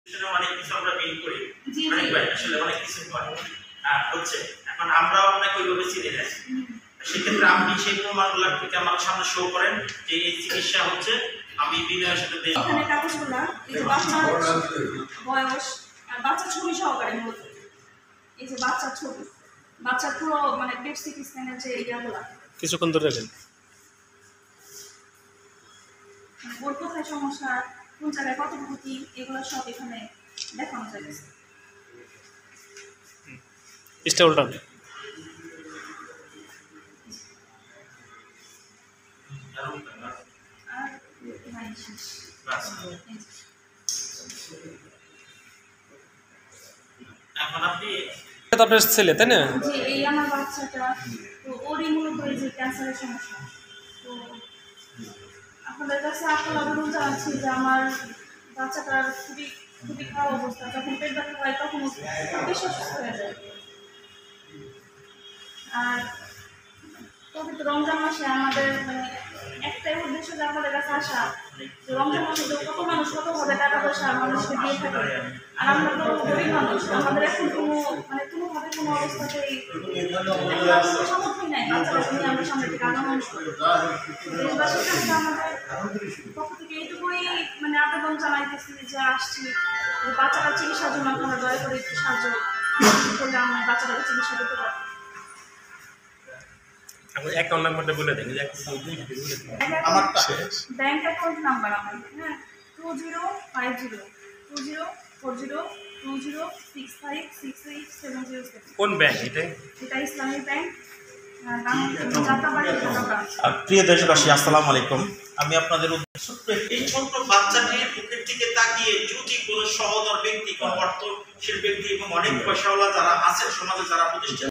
অনেক কিছু আমরা বিল করি অনেক ভাই আসলে অনেক কিছু হয় হচ্ছে এখন আমরাও আপনাকে ওইভাবে চিনি না সেক্ষেত্রে আপনি সেই প্রমাণগুলো থেকে আমার সামনে শো করেন যে এই চিকিৎসা হচ্ছে আমি বিনয়ের সাথে এখানে কাগজগুলো এই যে বাচ্চার বয়স আর বাচ্চার ছবি সহকারে মূলত এই যে বাচ্চার ছবি বাচ্চার পুরো মানে পেট সিটি স্ক্যানের যে ইয়াগুলো কিছুক্ষণ ধরে রাখেন ওর কোথায় সমস্যা কোন জায়গায় কত ক্ষতি এগুলো সব এখানে দেখানো যাবে ইস্টা উল্টান আর নাই শেষ এখন আপনি এটা আপনার ছেলে তাই না যে এই আমার বাচ্চাটা তো ওরই মূলত এই যে ক্যান্সারের সমস্যা তো আপনাদের কাছে আপনার আবেদন জানাচ্ছি যে আমার বাচ্চাটার খুবই খুবই খারাপ অবস্থা যখন পেট ব্যথা হয় তখন বেশি অসুস্থ হয়ে যায় আর পবিত্র রমজান মাসে আমাদের মানে একটাই উদ্দেশ্য যে আমাদের কাছে আসা যে রমজান মাসে কত মানুষ কতভাবে টাকা পয়সা মানুষকে দিয়ে থাকে আর আমরা তো গরিব মানুষ আমাদের এখন কোনো মানে কোনোভাবে কোনো অবস্থাতেই সামর্থ্য নাই বাচ্চারা নিয়ে আমরা সামনে থেকে আগানো দেশবাসীর কাছে আমাদের পক্ষ থেকে এইটুকুই মানে আবেদন জানাইতেছি যে আসছি বাচ্চারা চিকিৎসার জন্য আপনারা দয়া করে একটু সাহায্য করলে আমরা বাচ্চাটাকে চিকিৎসা করতে পারি অ্যাকাউন্ট নাম্বারটা বলে দেন ব্যাংক অ্যাকাউন্ট নাম্বার আমার হ্যাঁ 20402020656870 কোন ব্যাংক এটা এটা ইসলামী ব্যাংক যাত্রাবাড়ি ঢাকা ব্রাঞ্চ। প্রিয় দেশবাসী আসসালামু আলাইকুম আমি আপনাদের এই ছোট্ট বাচ্চাটির মুখের দিকে তাকিয়ে যদি কোনো সহদর ব্যক্তি কোনো অর্থশীল ব্যক্তি এবং অনেক পয়সাওয়ালা যারা আছেন সমাজে যারা প্রতিষ্ঠান